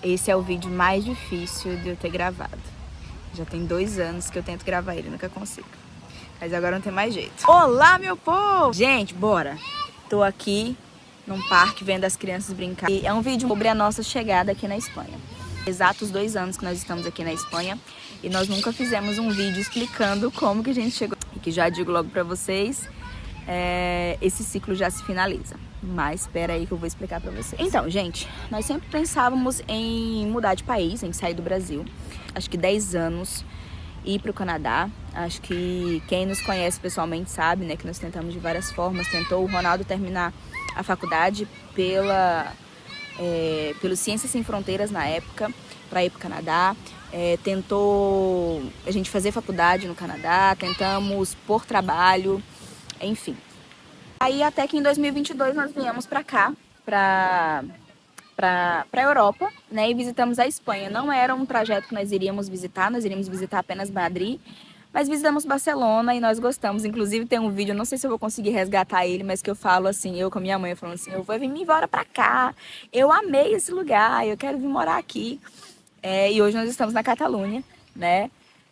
Esse é o vídeo mais difícil de eu ter gravado. Já tem 2 anos que eu tento gravar ele, nunca consigo. Mas agora não tem mais jeito. Olá, meu povo! Gente, bora! Tô aqui num parque vendo as crianças brincar. E é um vídeo sobre a nossa chegada aqui na Espanha. Exatos 2 anos que nós estamos aqui na Espanha. E nós nunca fizemos um vídeo explicando como que a gente chegou. E que já digo logo pra vocês, esse ciclo já se finaliza. Mas espera aí que eu vou explicar pra vocês. Então, gente, nós sempre pensávamos em mudar de país, em sair do Brasil. Acho que 10 anos, ir pro Canadá. Acho que quem nos conhece pessoalmente sabe, né, que nós tentamos de várias formas. Tentou o Ronaldo terminar a faculdade pelo Ciências Sem Fronteiras na época, para ir pro Canadá. Tentou a gente fazer faculdade no Canadá, tentamos por trabalho, enfim. Aí até que em 2022 nós viemos para cá, para a Europa, né, e visitamos a Espanha. Não era um trajeto que nós iríamos visitar apenas Madrid, mas visitamos Barcelona e nós gostamos. Inclusive tem um vídeo, não sei se eu vou conseguir resgatar ele, mas que eu falo assim, eu com a minha mãe falando assim, eu vou vir embora para cá, eu amei esse lugar, eu quero vir morar aqui. E hoje nós estamos na Catalunha, né?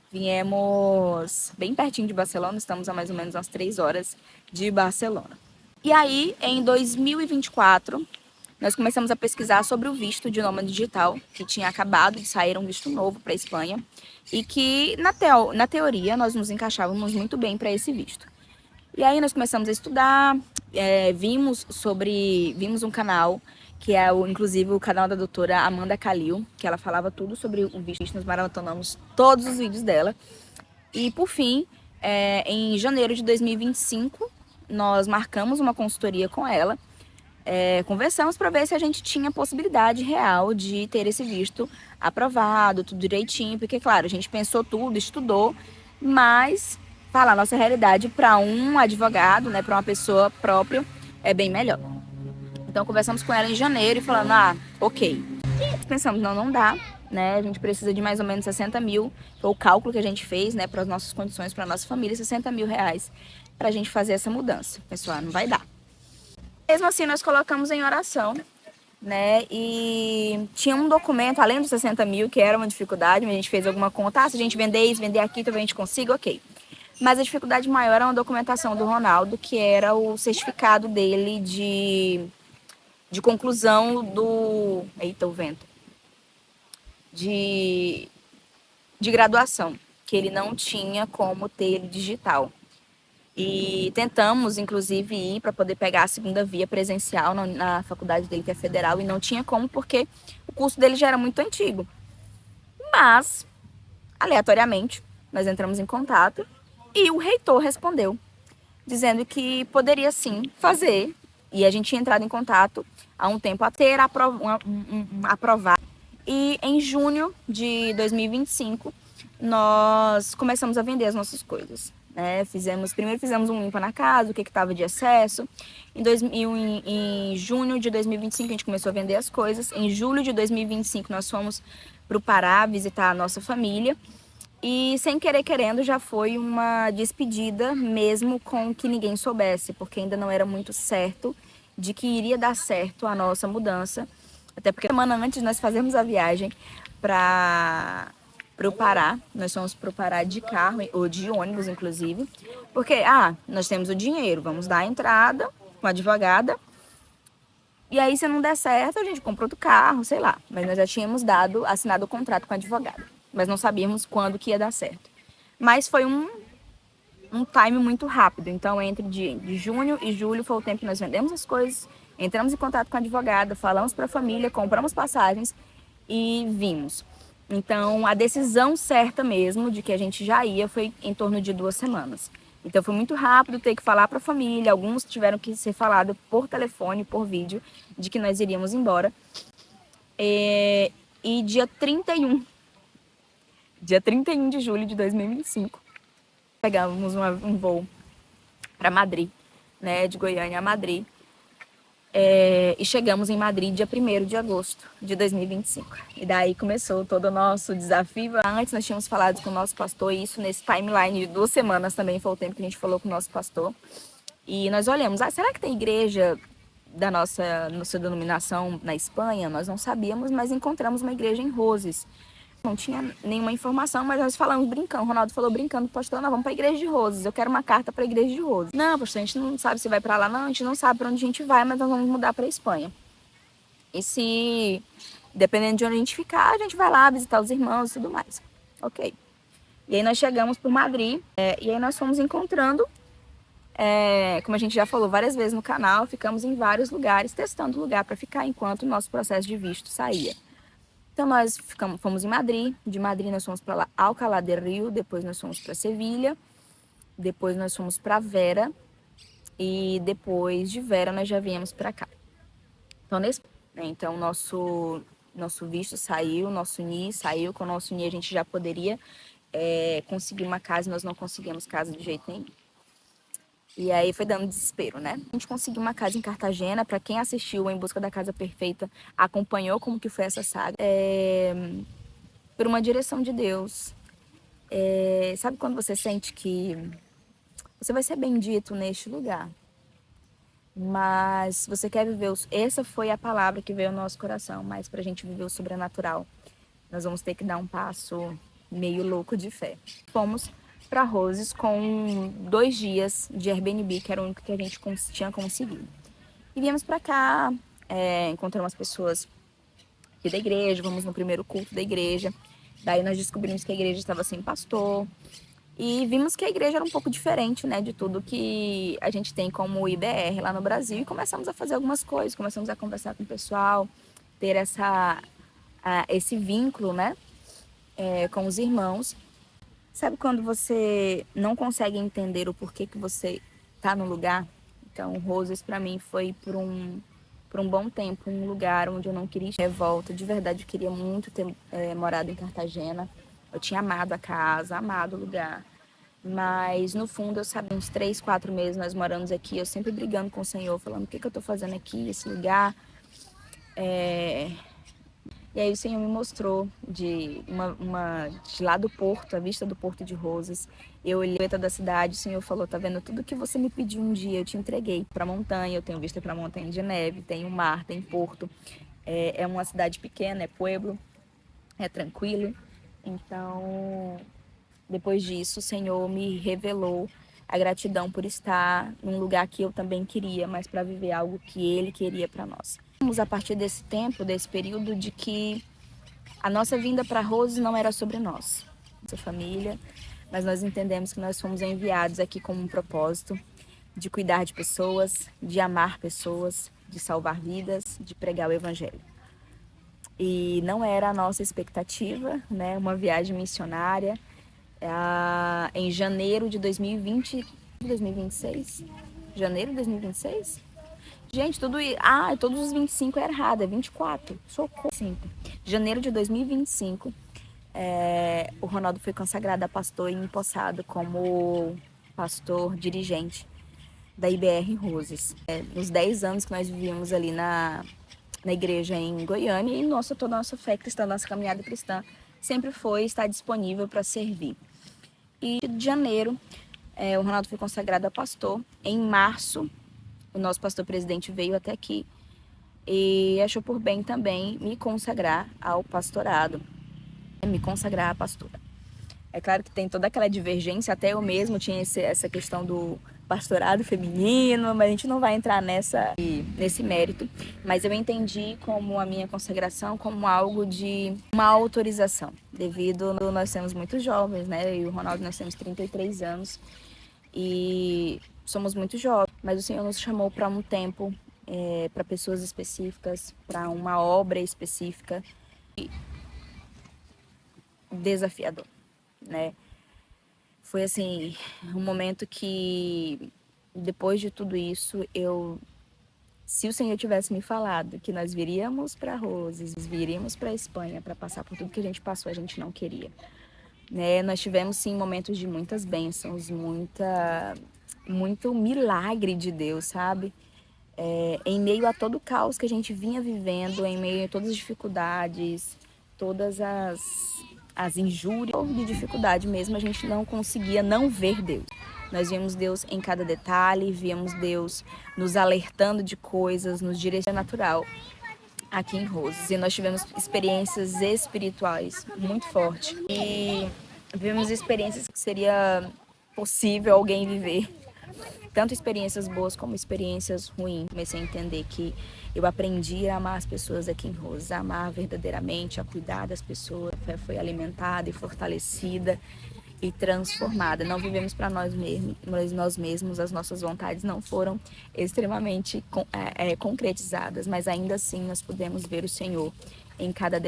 Viemos bem pertinho de Barcelona, estamos a mais ou menos umas 3 horas de Barcelona. E aí, em 2024, nós começamos a pesquisar sobre o visto de nômade digital, que tinha acabado de sair um visto novo para a Espanha, e que, na teoria, nós nos encaixávamos muito bem para esse visto. E aí nós começamos a estudar, vimos um canal, que é inclusive o canal da doutora Amanda Calil, que ela falava tudo sobre o visto, nós maratonamos todos os vídeos dela. E por fim, em janeiro de 2025, nós marcamos uma consultoria com ela, conversamos para ver se a gente tinha possibilidade real de ter esse visto aprovado, tudo direitinho, porque claro, a gente pensou tudo, estudou, mas falar a nossa realidade para um advogado, né, para uma pessoa própria, é bem melhor. Então conversamos com ela em janeiro e falando, ok. Pensamos, não dá, né? A gente precisa de mais ou menos 60 mil, foi o cálculo que a gente fez, né, para as nossas condições, para a nossa família, 60 mil reais para a gente fazer essa mudança. Pessoal, não vai dar. Mesmo assim, nós colocamos em oração, né? E tinha um documento, além dos 60 mil, que era uma dificuldade, mas a gente fez alguma conta, se a gente vender isso, vender aqui, talvez a gente consiga, ok. Mas a dificuldade maior era uma documentação do Ronaldo, que era o certificado dele de conclusão do... Eita, o vento. De graduação, que ele não tinha como ter ele digital. E tentamos, inclusive, ir para poder pegar a segunda via presencial na faculdade dele, que é federal, e não tinha como, porque o curso dele já era muito antigo. Mas, aleatoriamente, nós entramos em contato e o reitor respondeu, dizendo que poderia sim fazer, e a gente tinha entrado em contato há um tempo a ter aprovado. E em junho de 2025, nós começamos a vender as nossas coisas. Primeiro fizemos um limpa na casa, o que estava de excesso. Em junho de 2025 a gente começou a vender as coisas. Em julho de 2025 nós fomos para o Pará visitar a nossa família. E sem querer querendo já foi uma despedida, mesmo com que ninguém soubesse, porque ainda não era muito certo de que iria dar certo a nossa mudança. Até porque semana antes nós fazemos a viagem para o Pará. Nós fomos para o Pará de carro, ou de ônibus, inclusive. Porque, nós temos o dinheiro, vamos dar a entrada com a advogada. E aí, se não der certo, a gente compra outro carro, sei lá. Mas nós já tínhamos assinado o contrato com a advogada. Mas não sabíamos quando que ia dar certo. Mas foi um time muito rápido. Então, entre de junho e julho foi o tempo que nós vendemos as coisas, entramos em contato com a advogada, falamos para a família, compramos passagens e vimos. Então, a decisão certa mesmo de que a gente já ia foi em torno de 2 semanas. Então, foi muito rápido ter que falar para a família. Alguns tiveram que ser falado por telefone, por vídeo, de que nós iríamos embora. E dia 31 de julho de 2025, pegamos um voo para Madrid, né, de Goiânia a Madrid. E chegamos em Madrid dia 1º de agosto de 2025. E daí começou todo o nosso desafio. Antes nós tínhamos falado com o nosso pastor, e isso nesse timeline de 2 semanas também foi o tempo que a gente falou com o nosso pastor. E nós olhamos, será que tem igreja nossa denominação na Espanha, nós não sabíamos, mas encontramos uma igreja em Roses. Não tinha nenhuma informação, mas nós falamos brincando. O Ronaldo falou brincando, pastor, nós vamos para a igreja de Roses. Eu quero uma carta para a igreja de Roses. Não, pastor, a gente não sabe se vai para lá, não. A gente não sabe para onde a gente vai, mas nós vamos mudar para a Espanha. E se, dependendo de onde a gente ficar, a gente vai lá visitar os irmãos e tudo mais. Ok. E aí nós chegamos por Madrid, e aí nós fomos encontrando, como a gente já falou várias vezes no canal, ficamos em vários lugares, testando lugar para ficar enquanto o nosso processo de visto saía. Então nós fomos em Madrid, de Madrid nós fomos para Alcalá del Rio, depois nós fomos para Sevilha, depois nós fomos para Vera, e depois de Vera nós já viemos para cá. Então nosso visto saiu, nosso NI saiu, com o nosso NI a gente já poderia conseguir uma casa, nós não conseguimos casa de jeito nenhum. E aí foi dando desespero, né? A gente conseguiu uma casa em Cartagena. Para quem assistiu Em Busca da Casa Perfeita, acompanhou como que foi essa saga. Por uma direção de Deus. Sabe quando você sente que você vai ser bendito neste lugar? Mas você quer viver... Essa foi a palavra que veio ao nosso coração. Mas para a gente viver o sobrenatural, nós vamos ter que dar um passo meio louco de fé. Fomos para Roses com 2 dias de Airbnb, que era o único que a gente tinha conseguido. E viemos para cá, encontramos pessoas aqui da igreja, vamos no primeiro culto da igreja. Daí nós descobrimos que a igreja estava sem pastor. E vimos que a igreja era um pouco diferente, né, de tudo que a gente tem como IBR lá no Brasil. E começamos a fazer algumas coisas, começamos a conversar com o pessoal, ter esse vínculo, né, com os irmãos. Sabe quando você não consegue entender o porquê que você está no lugar? Então, Roses para mim foi por um bom tempo um lugar onde eu não queria revolta. De verdade, eu queria muito ter morado em Cartagena. Eu tinha amado a casa, amado o lugar. Mas, no fundo, eu sabia, uns 3, 4 meses nós moramos aqui, eu sempre brigando com o Senhor, falando, o que eu estou fazendo aqui, esse lugar? E aí o Senhor me mostrou de lá do porto, a vista do Porto de Roses. Eu olhei a da cidade, o Senhor falou, tá vendo? Tudo que você me pediu um dia, eu te entreguei. Para montanha, eu tenho vista para montanha de neve, tem o mar, tem porto. É uma cidade pequena, é pueblo, é tranquilo. Então, depois disso, o Senhor me revelou a gratidão por estar num lugar que eu também queria, mas para viver algo que Ele queria para nós. A partir desse tempo, desse período, de que a nossa vinda para Roses não era sobre nós, nossa família, mas nós entendemos que nós fomos enviados aqui com um propósito de cuidar de pessoas, de amar pessoas, de salvar vidas, de pregar o Evangelho. E não era a nossa expectativa, né? Uma viagem missionária. Em janeiro de 2026? Janeiro de 2026? Gente, todos os 25 é errado, é 24. Socorro. Janeiro de 2025, o Ronaldo foi consagrado a pastor e empossado como pastor dirigente da IBR Roses. Nos 10 anos que nós vivíamos ali na igreja em Goiânia, e toda a nossa fé cristã, nossa caminhada cristã, sempre foi estar disponível para servir. E de janeiro, o Ronaldo foi consagrado a pastor. Em março, o nosso pastor presidente veio até aqui e achou por bem também me consagrar ao pastorado, me consagrar a pastora. É claro que tem toda aquela divergência, até eu mesmo tinha essa questão do pastorado feminino, mas a gente não vai entrar nesse mérito. Mas eu entendi como a minha consagração como algo de uma autorização, devido nós somos muito jovens, né? Eu e o Ronaldo, nós temos 33 anos e somos muito jovens, mas o Senhor nos chamou para um tempo, para pessoas específicas, para uma obra específica e desafiador, né? Foi assim, um momento que, depois de tudo isso, se o Senhor tivesse me falado que nós viríamos para Roses, viríamos para a Espanha para passar por tudo que a gente passou, a gente não queria, né? Nós tivemos sim momentos de muitas bênçãos, muito milagre de Deus, sabe? Em meio a todo o caos que a gente vinha vivendo, em meio a todas as dificuldades, todas as injúrias, de dificuldade mesmo, a gente não conseguia não ver Deus. Nós víamos Deus em cada detalhe, víamos Deus nos alertando de coisas, nos direcionando natural aqui em Roses. E nós tivemos experiências espirituais muito fortes. E vivemos experiências que seria possível alguém viver. Tanto experiências boas como experiências ruins. Comecei a entender que eu aprendi a amar as pessoas aqui em Roses, a amar verdadeiramente, a cuidar das pessoas. A fé foi alimentada e fortalecida e transformada. Não vivemos para nós mesmos, as nossas vontades não foram extremamente concretizadas, mas ainda assim nós podemos ver o Senhor em cada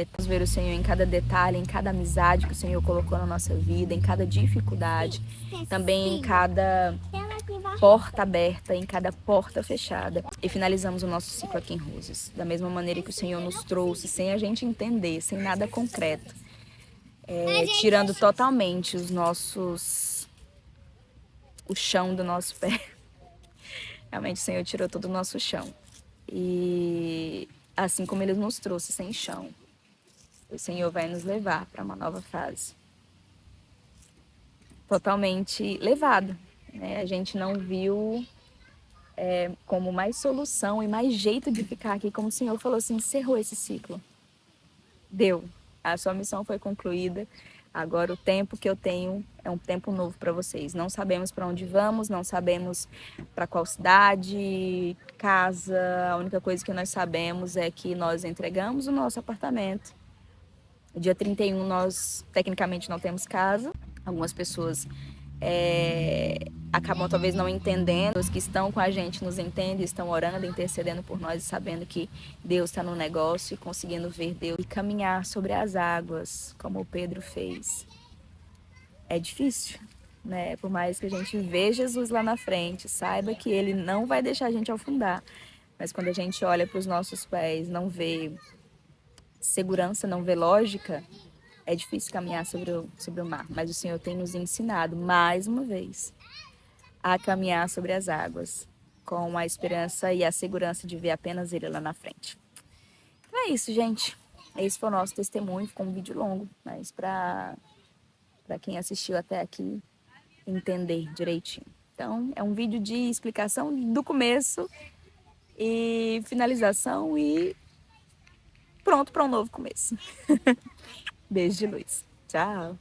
detalhe, em cada amizade que o Senhor colocou na nossa vida, em cada dificuldade, também em cada porta aberta, em cada porta fechada. E finalizamos o nosso ciclo aqui em Roses, da mesma maneira que o Senhor nos trouxe, sem a gente entender, sem nada concreto. Tirando totalmente o chão do nosso pé. Realmente o Senhor tirou todo o nosso chão. E assim como Ele nos trouxe sem chão, o Senhor vai nos levar para uma nova fase. Totalmente levado, né? A gente não viu como mais solução e mais jeito de ficar aqui, como o Senhor falou assim, encerrou esse ciclo. Deu. A sua missão foi concluída. Agora o tempo que eu tenho é um tempo novo para vocês. Não sabemos para onde vamos, não sabemos para qual cidade, casa. A única coisa que nós sabemos é que nós entregamos o nosso apartamento. Dia 31 nós tecnicamente não temos casa. Algumas pessoas acabam talvez não entendendo, os que estão com a gente nos entendem, estão orando, intercedendo por nós e sabendo que Deus está no negócio e conseguindo ver Deus e caminhar sobre as águas, como o Pedro fez. É difícil, né? Por mais que a gente vê Jesus lá na frente, saiba que Ele não vai deixar a gente afundar, mas quando a gente olha para os nossos pés, não vê segurança, não vê lógica, é difícil caminhar sobre o mar, mas o Senhor tem nos ensinado, mais uma vez, a caminhar sobre as águas, com a esperança e a segurança de ver apenas Ele lá na frente. Então é isso, gente. Esse foi o nosso testemunho, ficou um vídeo longo, mas para quem assistiu até aqui, entender direitinho. Então, é um vídeo de explicação do começo e finalização e pronto para um novo começo. Beijo de luz. Tchau.